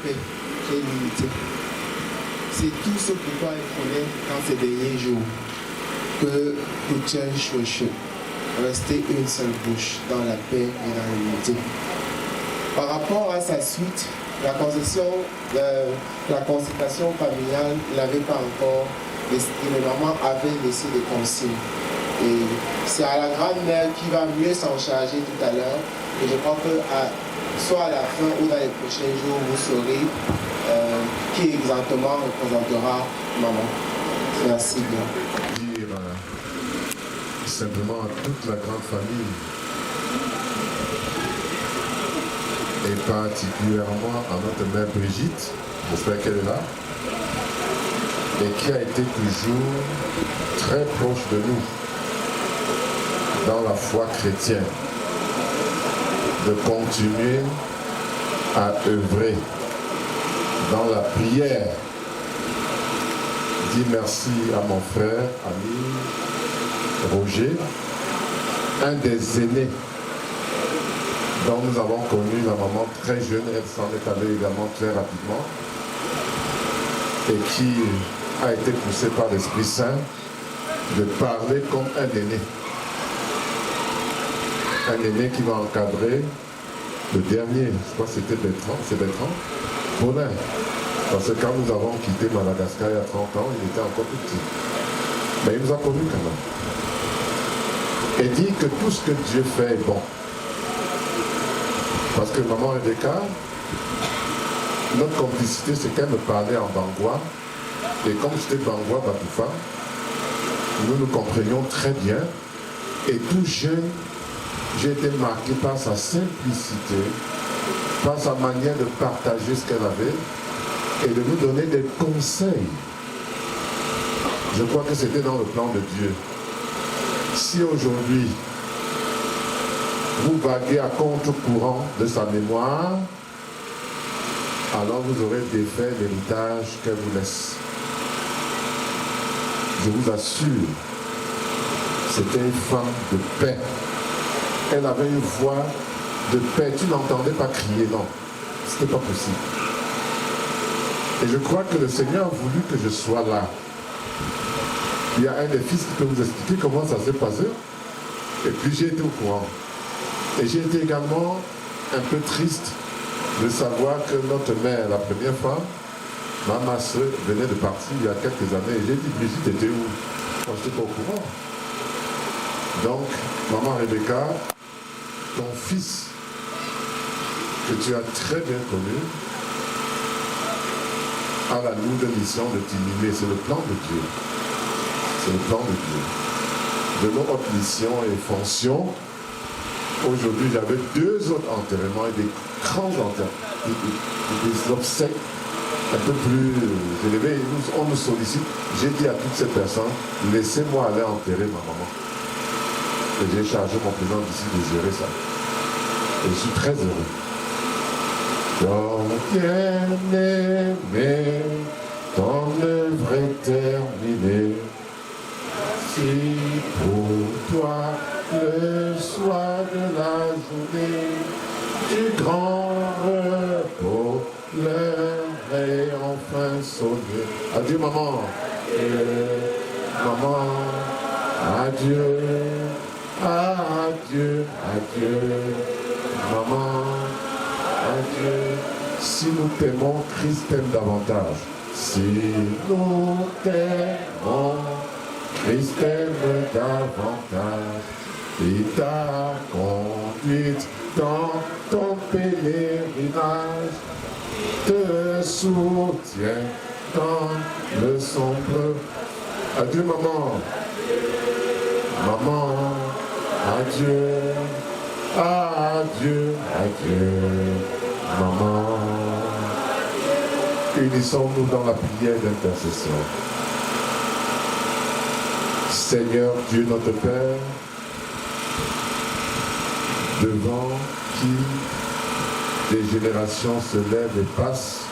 paix, qui est l'unité. C'est tout ce pourquoi il prenait dans ces derniers jours que vous tiens rester une seule bouche dans la paix et dans l'unité. Par rapport à sa suite, la consécration familiale n'avait pas encore, mais maman avait laissé des consignes. Et c'est à la grand-mère qui va mieux s'en charger tout à l'heure. Et je crois que soit à la fin ou dans les prochains jours, vous saurez qui exactement représentera maman. Merci bien. Dire simplement à toute la grande famille, et particulièrement à notre mère Brigitte, j'espère qu'elle est là, et qui a été toujours très proche de nous dans la foi chrétienne, de continuer à œuvrer dans la prière. Dis merci à mon frère, ami Roger, un des aînés dont nous avons connu la maman très jeune, elle s'en est allée également très rapidement, et qui a été poussé par l'Esprit Saint de parler comme un aîné. Un aîné qui va encadrer le dernier, je crois que c'était Bertrand, c'est Bertrand Bonin. Parce que quand nous avons quitté Madagascar il y a 30 ans, il était encore tout petit. Mais il nous a connus quand même. Et dit que tout ce que Dieu fait est bon. Parce que maman Rebecca, notre complicité, c'est qu'elle me parlait en bangwa. Et comme c'était bangwa Batoufa, nous nous comprenions très bien. Et tout jeune, j'ai été marqué par sa simplicité, par sa manière de partager ce qu'elle avait et de nous donner des conseils. Je crois que c'était dans le plan de Dieu. Si aujourd'hui, vous vaguez à contre-courant de sa mémoire, alors vous aurez défait l'héritage qu'elle vous laisse. Je vous assure, c'était une femme de paix. Elle avait une voix de paix. Tu n'entendais pas crier, non. Ce n'était pas possible. Et je crois que le Seigneur a voulu que je sois là. Il y a un des fils qui peut vous expliquer comment ça s'est passé. Et puis j'ai été au courant. Et j'ai été également un peu triste de savoir que notre mère, la première femme, ma soeur, venait de partir il y a quelques années. Et j'ai dit, Brigitte était où? Moi, je n'étais pas au courant. Donc, maman Rebecca, ton fils, que tu as très bien connu, a la lourde mission de t'inhumer. C'est le plan de Dieu. C'est le plan de Dieu. De nos autres missions et fonctions, aujourd'hui j'avais 2 autres enterrements et des grands enterrements, des obsèques un peu plus élevés. On nous sollicite. J'ai dit à toutes ces personnes, laissez-moi aller enterrer ma maman. Et j'ai chargé mon président d'ici de gérer ça. Et je suis très heureux. Donc, bien-aimé, ton œuvre est terminée. Si pour toi, le soir de la journée, du grand repos, l'heure est enfin sonnée. Adieu, maman. Maman, adieu. Adieu, adieu, maman, adieu. Si nous t'aimons, Christ t'aime davantage. Si nous t'aimons, Christ t'aime davantage. Il t'a conduite dans ton pèlerinage, te soutient dans le sombre. Adieu, maman. Maman. Adieu, adieu, adieu, maman. Unissons-nous dans la prière d'intercession. Seigneur Dieu notre Père, devant qui des générations se lèvent et passent,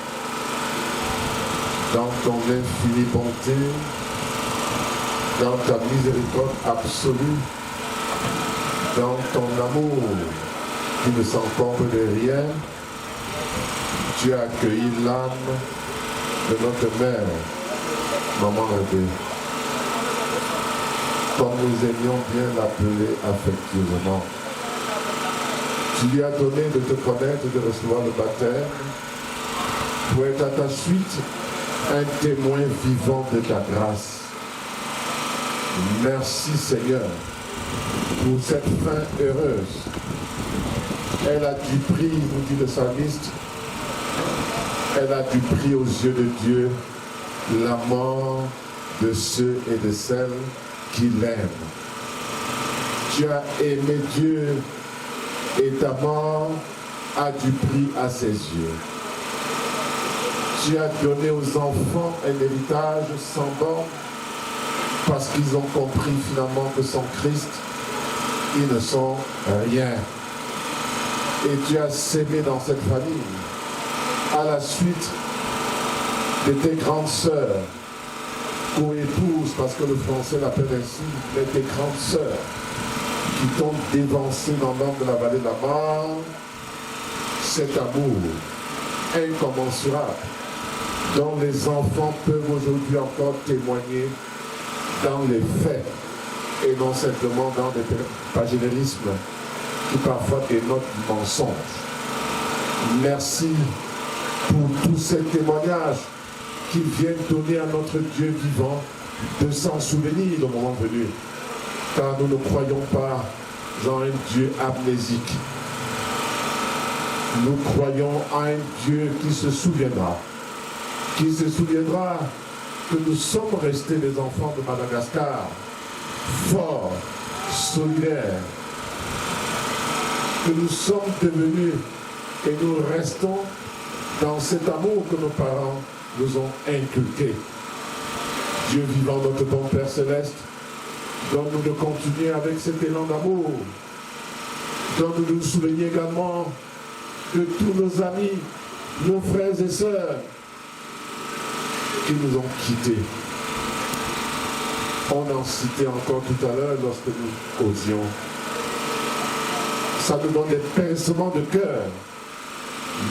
dans ton infinie bonté, dans ta miséricorde absolue, dans ton amour qui ne s'encombre de rien, Tu as accueilli l'âme de notre mère, Maman Rebé, comme nous aimions bien l'appeler affectueusement. Tu lui as donné de te connaître, de recevoir le baptême, pour être à ta suite un témoin vivant de ta grâce. Merci Seigneur pour cette fin heureuse. Elle a du prix, nous dit le psalmiste, elle a du prix aux yeux de Dieu, la mort de ceux et de celles qui l'aiment. Tu as aimé Dieu et ta mort a du prix à ses yeux. Tu as donné aux enfants un héritage sans borne parce qu'ils ont compris finalement que sans Christ, ils ne sont rien. Et tu as sémé dans cette famille, à la suite de tes grandes sœurs, co-épouses, parce que le français l'appelle ainsi, mais tes grandes sœurs, qui t'ont dévancé dans l'ombre de la vallée de la mort, cet amour incommensurable, dont les enfants peuvent aujourd'hui encore témoigner dans les faits, et non simplement dans des pagénérismes qui parfois dénotent du mensonge. Merci pour tous ces témoignages qui viennent donner à notre Dieu vivant de s'en souvenir au moment venu. Car nous ne croyons pas en un Dieu amnésique. Nous croyons en un Dieu qui se souviendra que nous sommes restés les enfants de Madagascar, forts, solidaires, que nous sommes devenus et nous restons dans cet amour que nos parents nous ont inculqué. Dieu vivant, notre bon Père Céleste, donne-nous de continuer avec cet élan d'amour. Donne-nous de nous souvenir également de tous nos amis, nos frères et sœurs qui nous ont quittés. On en citait encore tout à l'heure lorsque nous causions. Ça nous donne des pincements de cœur,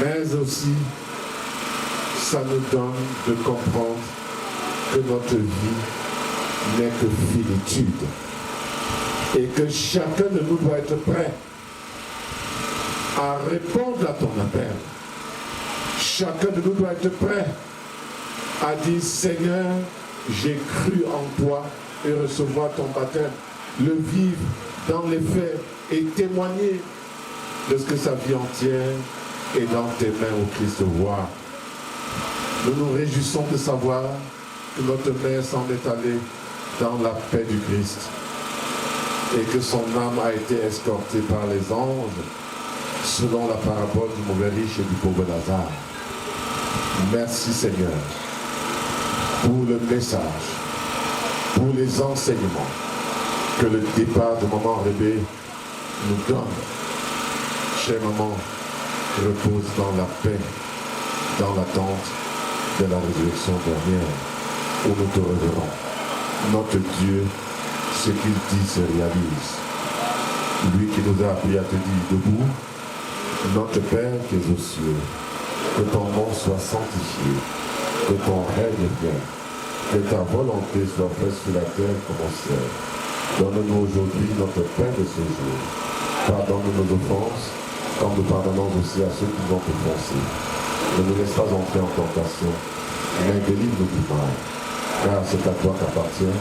mais aussi ça nous donne de comprendre que notre vie n'est que finitude et que chacun de nous doit être prêt à répondre à ton appel. Chacun de nous doit être prêt à dire Seigneur, j'ai cru en toi et recevoir ton baptême, le vivre dans les faits et témoigner de ce que sa vie entière est dans tes mains au Christ roi. Nous nous réjouissons de savoir que notre mère s'en est allée dans la paix du Christ et que son âme a été escortée par les anges selon la parabole du mauvais riche et du pauvre Lazare. Merci Seigneur pour le message, pour les enseignements que le départ de Maman Rebé nous donne. Chère maman, repose dans la paix, dans l'attente de la résurrection dernière, où nous te reverrons. Notre Dieu, ce qu'il dit se réalise. Lui qui nous a appris à te dire debout, notre Père qui es aux cieux, que ton nom soit sanctifié, que ton règne vienne, que ta volonté soit faite sur la terre comme au ciel. Donne-nous aujourd'hui notre pain de ce jour. Pardonne-nous nos offenses, comme nous pardonnons aussi à ceux qui nous ont offensés. Ne nous laisse pas entrer en tentation, mais délivre-nous du mal. Car c'est à toi qu'appartient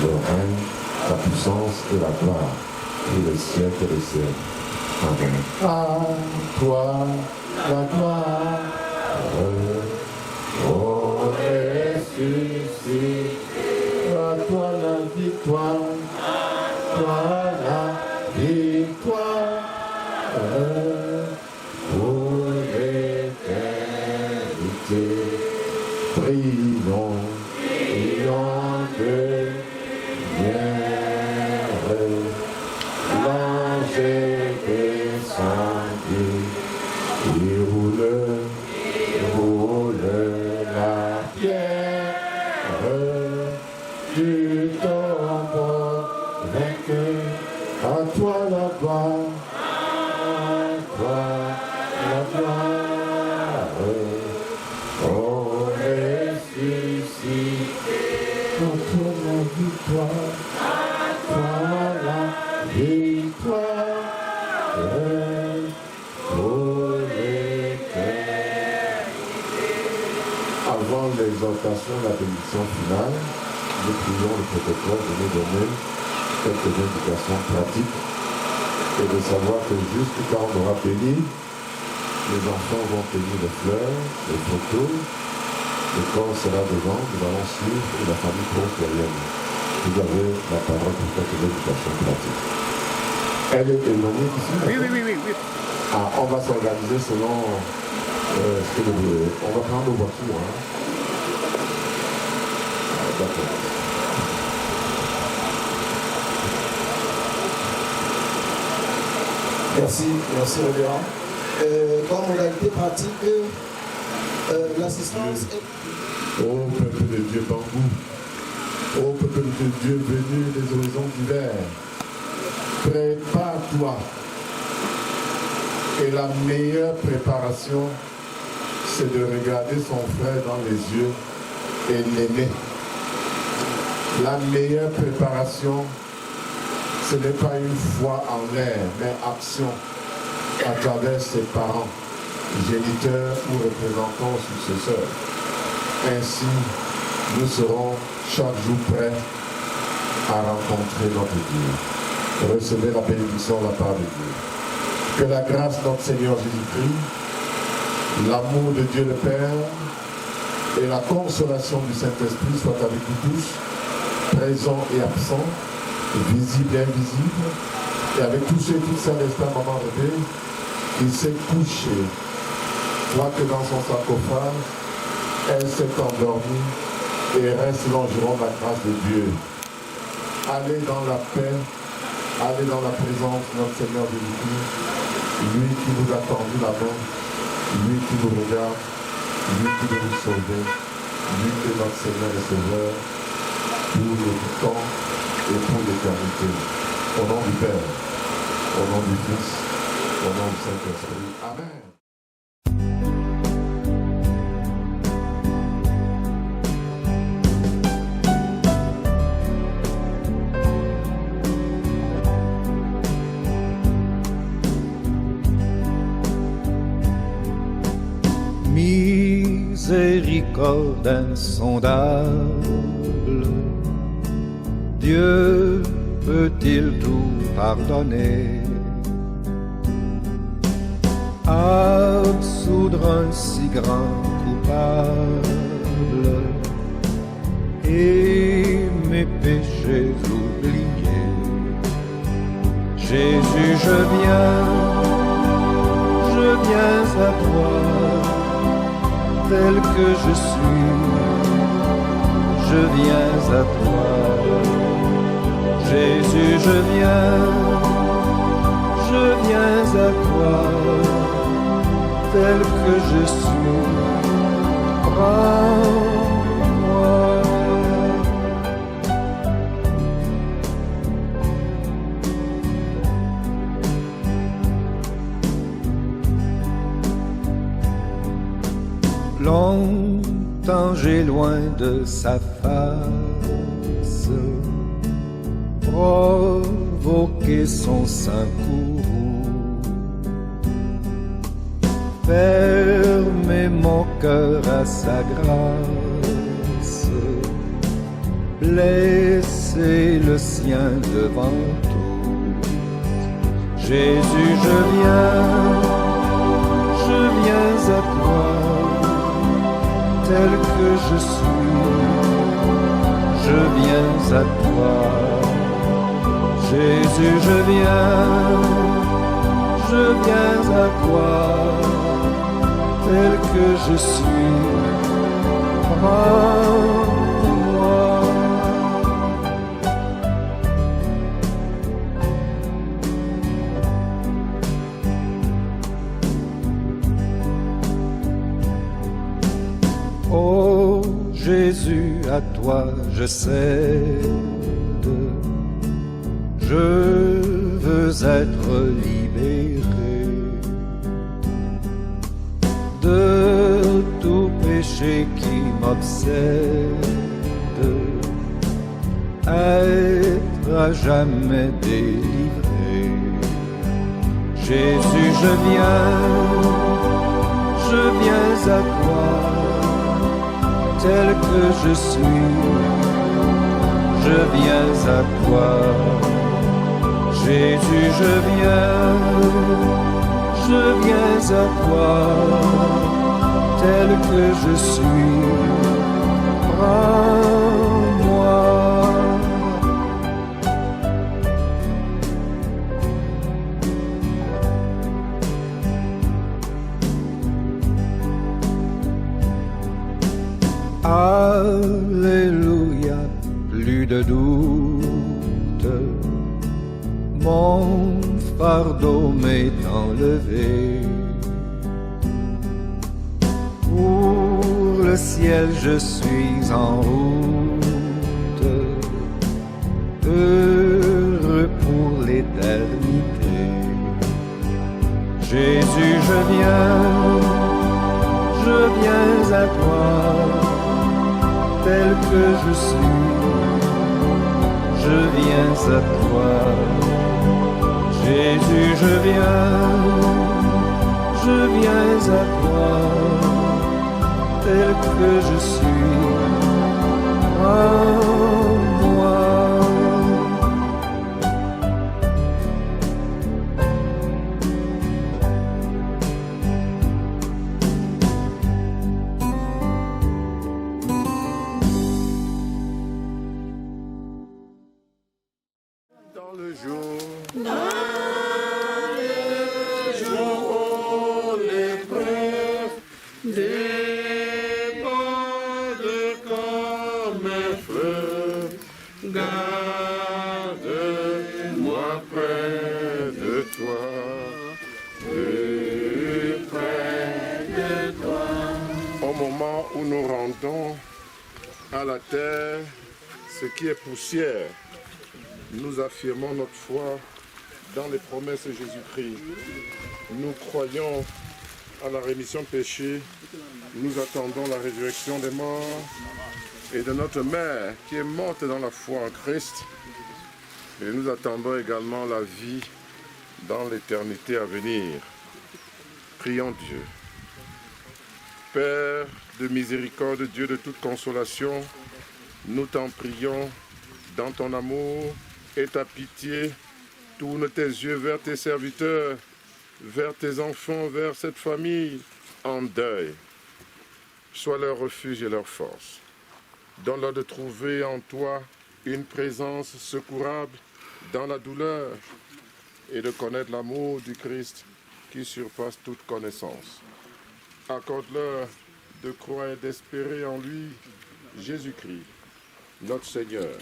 le règne, la puissance et la gloire, pour les siècles et les siècles. Amen. À toi la gloire, ô ressuscité, à toi la victoire, toi la victoire, pour l'éternité. Prions, prions de lumière, l'ange est descendu, il roule la pierre du tombeau vainqueur. À toi la gloire, à toi la gloire. l'exhortation, la bénédiction finale, nous prions le protocole de nous donner quelques indications pratiques et de savoir que juste quand on aura béni, les enfants vont tenir les fleurs, les photos, le corps sera devant, nous allons suivre et la famille proche derrière nous. Vous avez la parole pour quelques indications pratiques. Elle est éloignée ici? Oui. Ah, on va s'organiser selon ce que vous voulez. On va prendre nos voitures. Hein. Ah, d'accord. Merci révérend. Comme modalité pratique, l'assistance est... Ô peuple de Dieu Bambou, ô peuple de Dieu venu des horizons divers, prépare-toi. Et la meilleure préparation, c'est de regarder son frère dans les yeux et l'aimer. La meilleure préparation, ce n'est pas une foi en l'air, mais action à travers ses parents, géniteurs ou représentants ou successeurs. Ainsi, nous serons chaque jour prêts à rencontrer notre Dieu. Recevez la bénédiction de la part de Dieu. Que la grâce de notre Seigneur Jésus-Christ, l'amour de Dieu le Père et la consolation du Saint-Esprit soient avec nous tous, présents et absents, visibles et invisibles, et avec tous ceux qui sont restés à maman rêvé, il s'est couché, soit que dans son sarcophage, elle s'est endormie et reste l'environ de la grâce de Dieu. Allez dans la paix, allez dans la présence de notre Seigneur Jésus-Christ, lui qui nous a tendu la main, lui qui nous regarde, lui qui veut nous sauver, lui qui est notre Seigneur et Sauveur, pour le temps et pour l'éternité. Au nom du Père, au nom du Fils, au nom du Saint-Esprit. Amen. Miséricorde insondable, Dieu peut-il tout pardonner, absoudre un si grand coupable et mes péchés oubliés? Jésus, je viens à toi, tel que je suis, je viens à toi. Jésus, je viens à toi, tel que je suis, prends-moi. Longtemps j'ai loin de sa face provoqué son sein courroux, fermé mon cœur à sa grâce, blessé le sien devant tout. Jésus, je viens à toi, tel que je suis, je viens à toi. Jésus, je viens à toi, tel que je suis, prends-moi. Oh Jésus, à toi je cède, je veux être libéré de tout péché qui m'obsède, être à jamais délivré. Jésus, je viens à toi, tel que je suis, je viens à toi. Jésus, je viens à toi, tel que je suis, prends-moi. Alléluia, plus de doute, mon fardeau m'est enlevé. Pour le ciel je suis en route, heureux pour l'éternité. Jésus, je viens à toi, tel que je suis, je viens à toi. Jésus, je viens à toi, tel que je suis, prends-moi. Dans le jour où l'épreuve déborde comme un feu, garde-moi près de toi, plus près de toi. Au moment où nous rendons à la terre ce qui est poussière, nous affirmons notre foi dans les promesses de Jésus-Christ. Nous croyons à la rémission de péchés. Nous attendons la résurrection des morts et de notre mère qui est morte dans la foi en Christ. Et nous attendons également la vie dans l'éternité à venir. Prions Dieu. Père de miséricorde, Dieu de toute consolation, nous t'en prions dans ton amour et ta pitié. Tourne tes yeux vers tes serviteurs, vers tes enfants, vers cette famille en deuil. Sois leur refuge et leur force. Donne-leur de trouver en toi une présence secourable dans la douleur et de connaître l'amour du Christ qui surpasse toute connaissance. Accorde-leur de croire et d'espérer en lui, Jésus-Christ, notre Seigneur,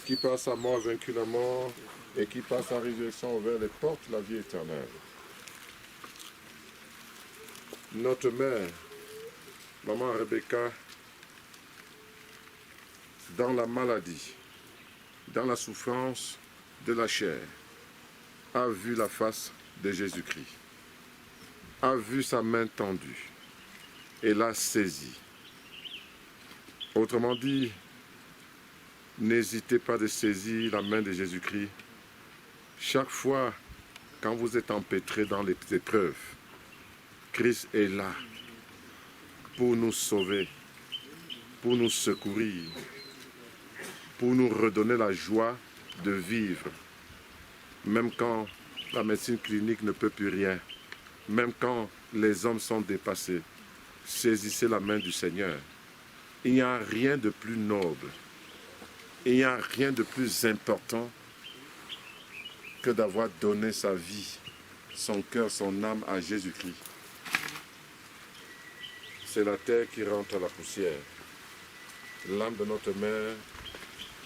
qui par sa mort a vaincu la mort et qui par sa résurrection a ouvert les portes de la vie éternelle. Notre mère, maman Rebecca, dans la maladie, dans la souffrance de la chair, a vu la face de Jésus-Christ, a vu sa main tendue et l'a saisie. Autrement dit, n'hésitez pas de saisir la main de Jésus-Christ. Chaque fois, quand vous êtes empêtré dans les épreuves, Christ est là pour nous sauver, pour nous secourir, pour nous redonner la joie de vivre. Même quand la médecine clinique ne peut plus rien, même quand les hommes sont dépassés, saisissez la main du Seigneur. Il n'y a rien de plus noble. Il n'y a rien de plus important que d'avoir donné sa vie, son cœur, son âme à Jésus-Christ. C'est la terre qui rentre à la poussière. L'âme de notre mère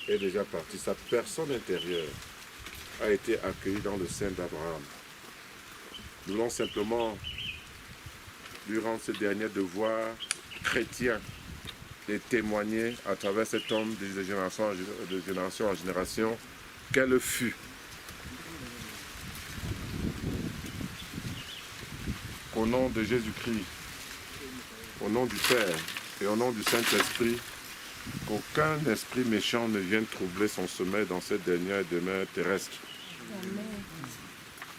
est déjà partie. Sa personne intérieure a été accueillie dans le sein d'Abraham. Nous voulons simplement, durant ce dernier devoir chrétien, et témoigner à travers cet homme de génération en génération quelle fut qu'au nom de Jésus-Christ, au nom du Père et au nom du Saint-Esprit, qu'aucun esprit méchant ne vienne troubler son sommeil dans cette dernière demeure terrestre.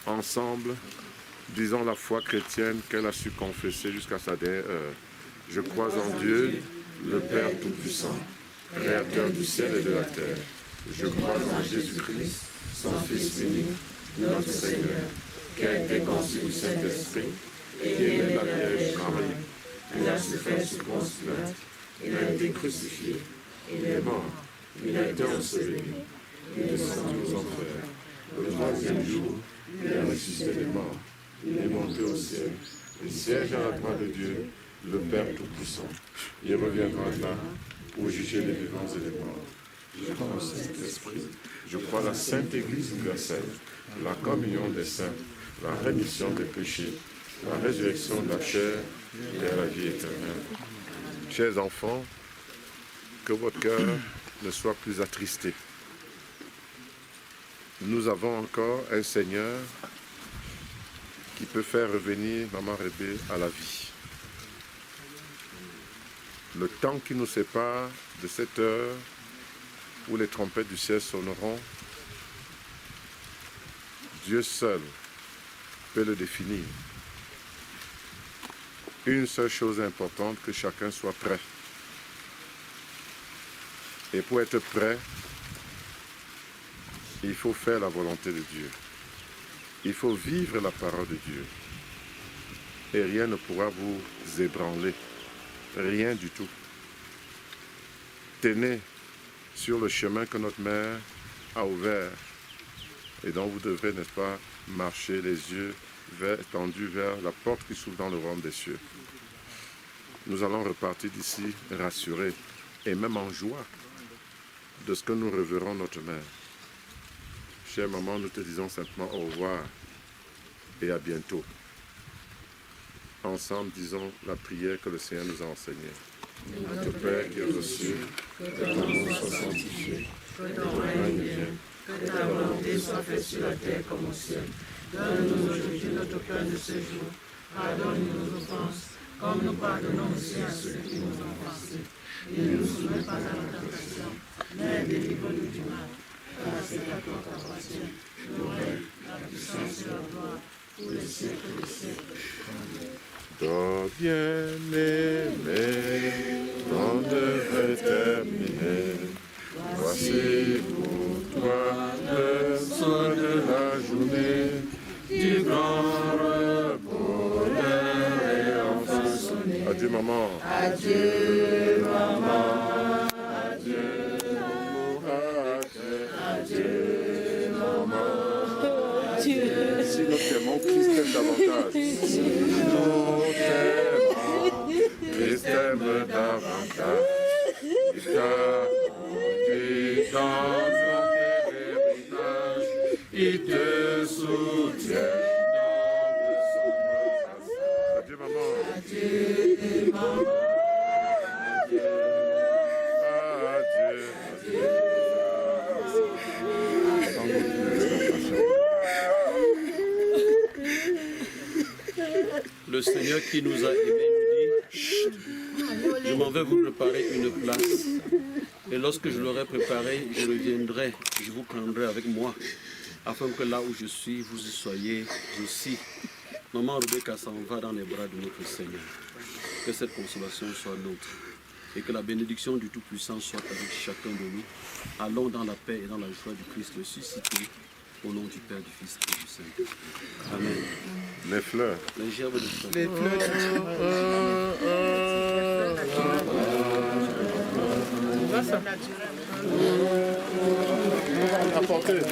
Ensemble, disons la foi chrétienne qu'elle a su confesser jusqu'à sa dernière heure. Je crois en Dieu, le Père Tout-Puissant, Créateur du ciel et de la terre. Je crois en Jésus-Christ, son Fils unique, notre Seigneur, qui a été conçu du Saint-Esprit et qui est né de la Vierge Marie. Il a souffert sous Ponce Pilate, il a été crucifié, il est mort, il a été enseveli, il est descendu aux enfers. Le troisième jour, il est ressuscité des morts, il est monté au ciel, il siège à la droite de Dieu, le Père Tout-Puissant. Il reviendra là pour juger les vivants et les morts. Je crois au Saint-Esprit, je crois à la Sainte Église universelle, la communion des saints, la rémission des péchés, la résurrection de la chair et à la vie éternelle. Chers enfants, que votre cœur ne soit plus attristé. Nous avons encore un Seigneur qui peut faire revenir Maman Rébé à la vie. Le temps qui nous sépare de cette heure où les trompettes du ciel sonneront, Dieu seul peut le définir. Une seule chose importante, que chacun soit prêt. Et pour être prêt, il faut faire la volonté de Dieu. Il faut vivre la parole de Dieu. Et rien ne pourra vous ébranler. Rien du tout. Tenez sur le chemin que notre mère a ouvert et dont vous devrez, n'est-ce pas, marcher les yeux tendus vers la porte qui s'ouvre dans le royaume des cieux. Nous allons repartir d'ici rassurés et même en joie de ce que nous reverrons notre mère. Chère maman, nous te disons simplement au revoir et à bientôt. Ensemble, disons la prière que le Seigneur nous a enseignée. Notre Père qui es aux cieux, que ton nom soit sanctifié, que ton règne vienne, que ta volonté soit faite sur la terre comme au ciel. Donne-nous aujourd'hui notre pain de ce jour. Pardonne-nous nos offenses, comme nous pardonnons aussi à ceux qui nous ont offensés. Et ne nous soumets pas à la tentation, mais délivre-nous du mal. Car c'est à toi qu'appartient le règne, la puissance et la gloire, pour les siècles des siècles. Toi bien-aimé, on devrait terminer. Voici pour toi le soin de la journée, du grand repos, l'heure est enfin sonnée. Adieu maman. Adieu maman. Adieu maman. Adieu maman. Adieu. Si nous t'aimons, Christ t'aime davantage. Si nous t'aimons, Christ t'aime davantage. Il t'a conduit dans ton héritage, il te soutient dans le sombre. Adieu maman. Adieu maman. Adieu. Adieu. Le Seigneur qui nous a aimés nous dit, chut, je m'en vais vous préparer une place. Et lorsque je l'aurai préparée, je reviendrai, je vous prendrai avec moi, afin que là où je suis, vous y soyez aussi. Maman Rebecca s'en va dans les bras de notre Seigneur. Que cette consolation soit nôtre. Et que la bénédiction du Tout-Puissant soit avec chacun de nous. Allons dans la paix et dans la joie du Christ ressuscité. Au nom du Père, du Fils et du Saint-Esprit. Amen. Les fleurs. Les gerbes de fleurs. Les fleurs Apportez.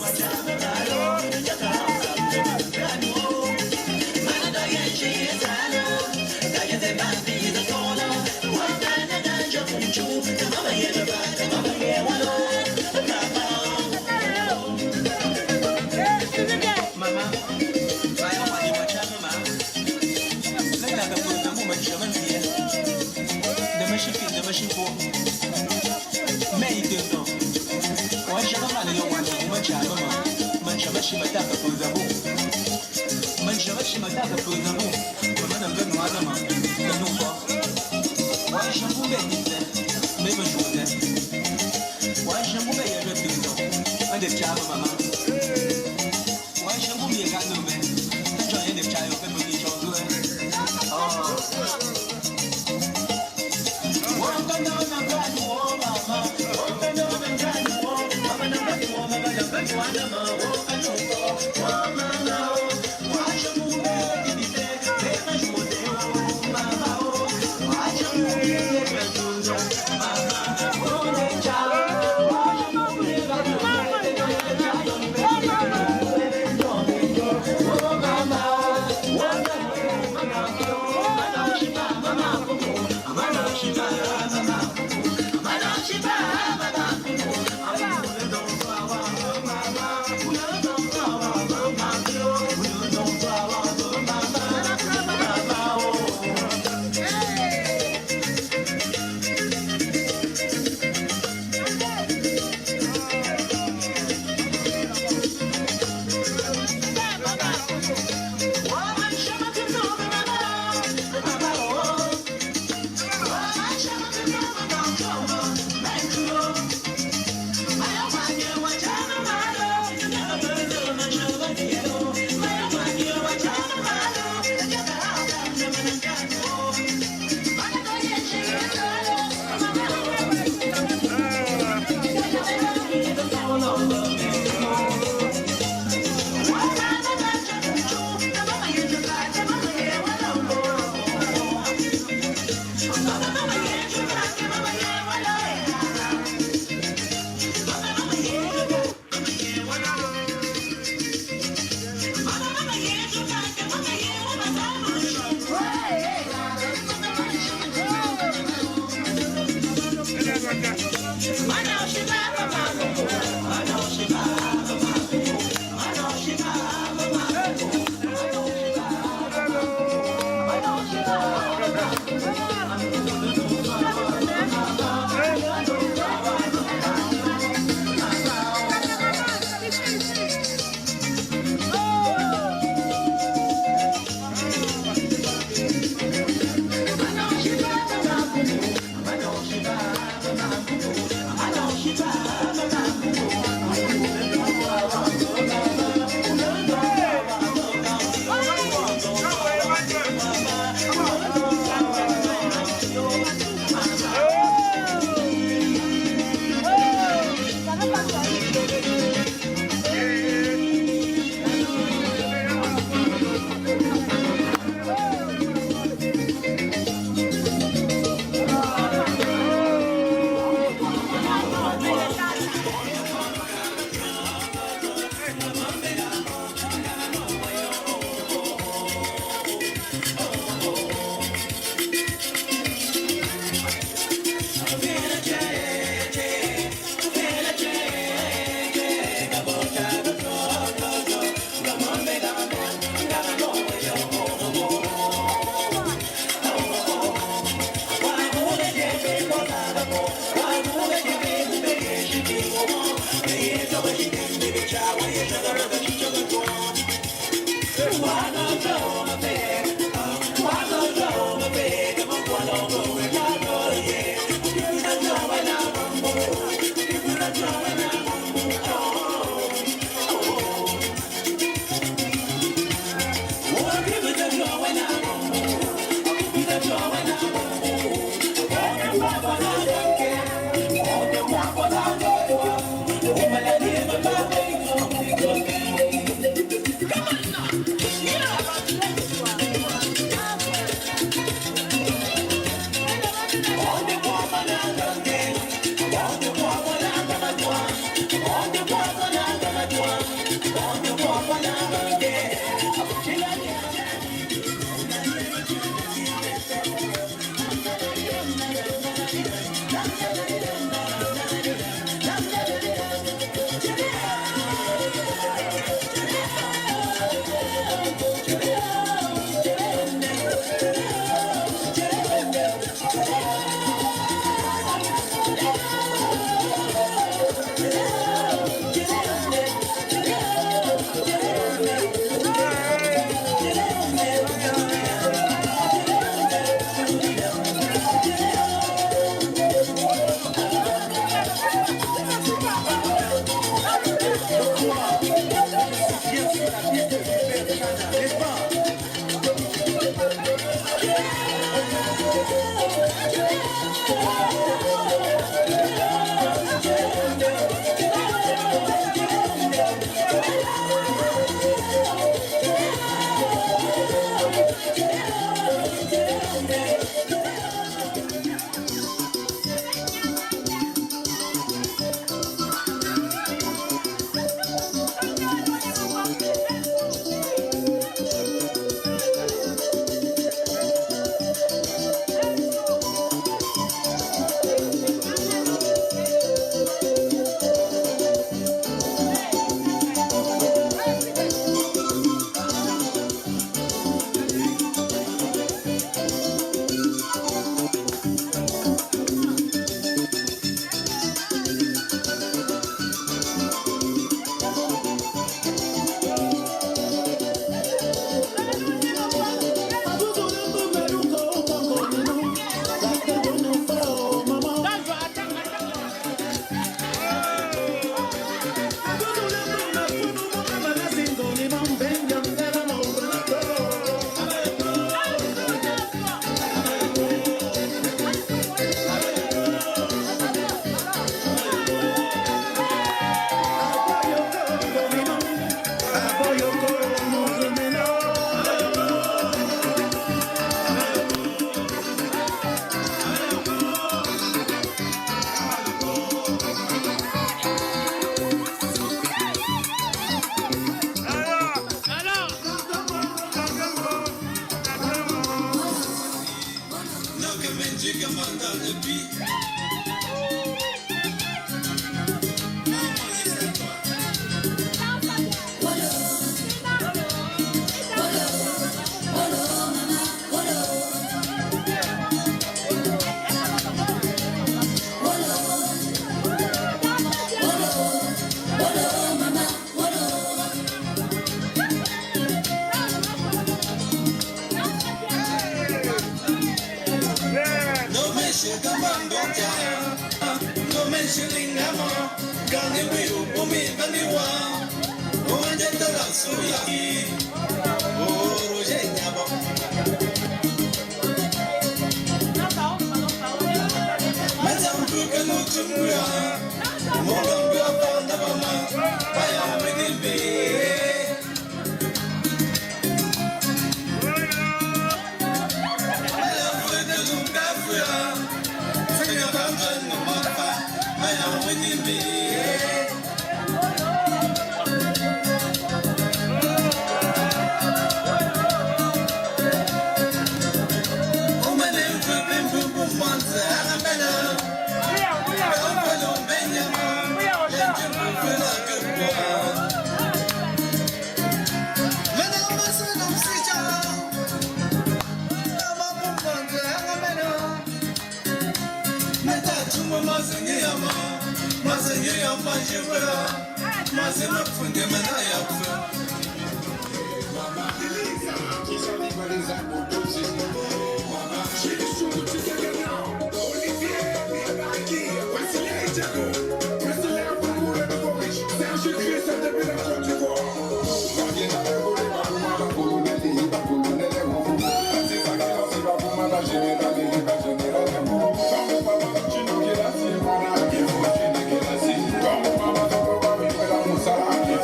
What?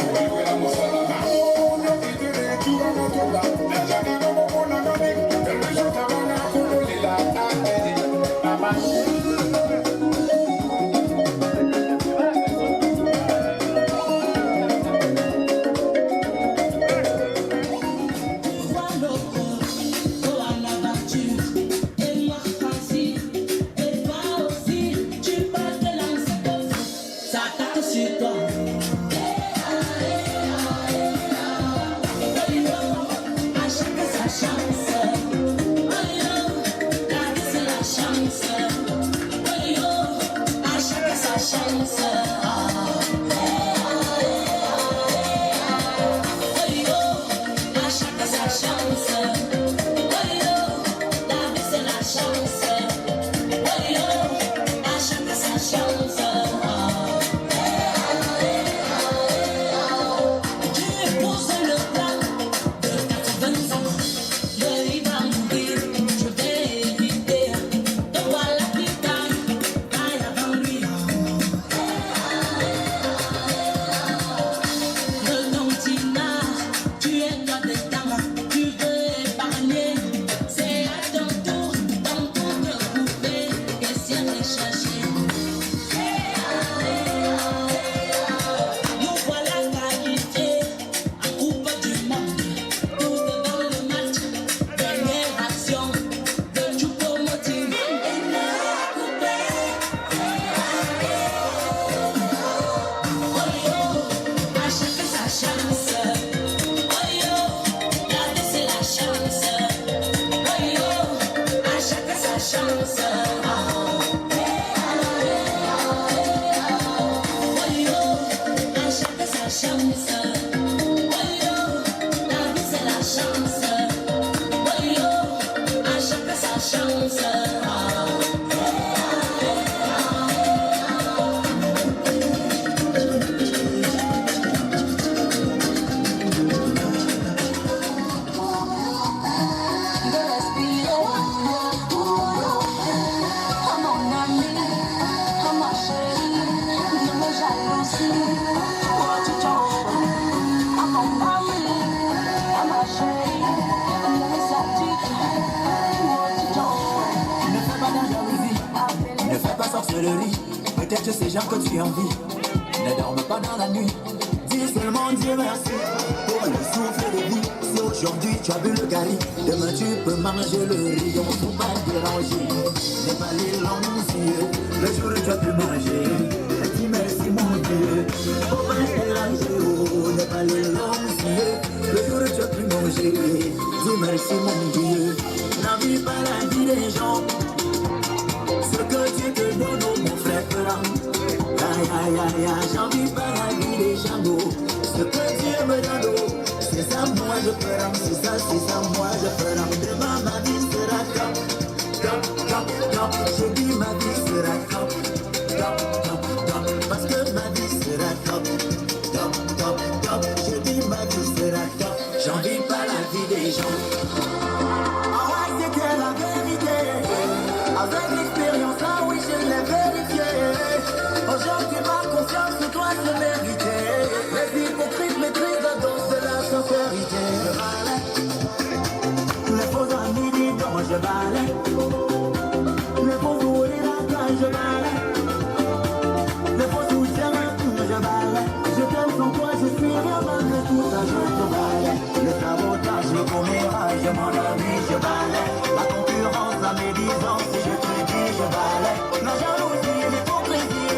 Como Peut-être ces gens que tu envies ne dorment pas dans la nuit. Dis seulement Dieu merci pour le souffle de vie. Si aujourd'hui tu as bu le gari, demain tu peux manger le riz. Donc faut pas te déranger. N'aie pas les longs yeux. Le jour où tu as pu manger, dis merci mon Dieu. Faut pas te déranger. Oh, n'aie pas les longs yeux. Le jour où tu as pu manger, dis merci mon Dieu. N'envie pas la vie des gens. Ce que Dieu te donne, oh, mon frère, aïe, aïe, aïe, aïe, j'envie pas la vie des gens. Ce que Dieu me donne, oh, c'est ça, moi je peux rendre, c'est ça, moi je peux rendre. Demain, ma vie sera top, top, top, top. Je dis ma vie sera top, top, top, top. Parce que ma vie sera top, top, top, top. Je dis ma vie sera top. J'envie pas la vie des gens. Ah ouais, c'était la vérité. Avec l'expérience, ah oui, je l'ai vérifié. Aujourd'hui, ma confiance, toi, je méritais. Les hypocrites maîtrisent la danse de la sincérité. Je balais. Les faux amis disent non, je balais. Les faux souris, la cage, je balais. Les faux soutiens, je balais. Je t'aime sans toi, je suis rien malgré tout ça, je te balais. Le sabotage, le commérage, mon ami, je balais. La concurrence, la médisance, je te dis, je balais. La jalousie et l'hypocrisie,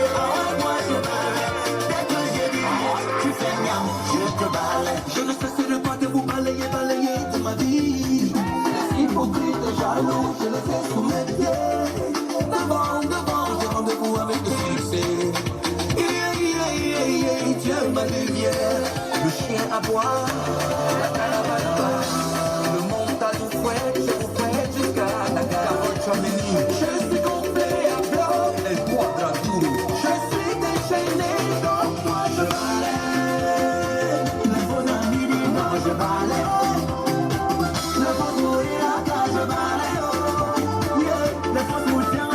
moi je balais. Dès que j'ai dit moi, tu fais miam, je te balais. Je ne cesserai pas de vous balayer, balayer de ma vie. Les hypocrites et jaloux, je les ai sous mes pieds. Devant, devant, j'ai rendez-vous avec le succès. Dieu ma lumière, le chien à boire, la caravane, le monde à tout fouet, je vous fouette jusqu'à la carotte. Je suis complet à blanc, el quadraturo. Je suis déchaîné, donc toi je balais. Les faux amis disent non, je balais. Le faux sourire à toi, je balais. Les faux soutiens,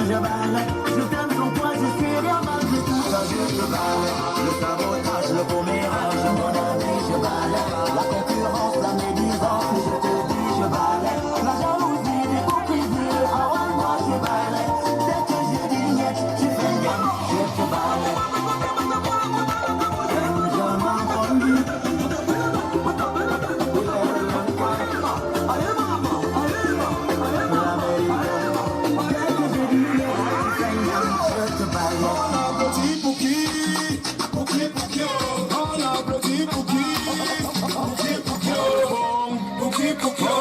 je balais. Je t'aime sans toi, je suis rien malgré tout ça, je te balais. Le sabotage, le commérage, mon ami, je balais. La concurrence, la médisance, je te dis, je balais. La jalousie, l'hypocrisie, ah ouais, moi je balais. Dès que je dis niet, tu fais bien, je te balais. Je m'en conduis. Allez maman, allez maman, la vérité. Dès que je dis niet, tu fais bien, je te balais. Petit Pouki, Pouki Pouki, on applaudit Pouki, Pouki Pouki, Pouki Pouki.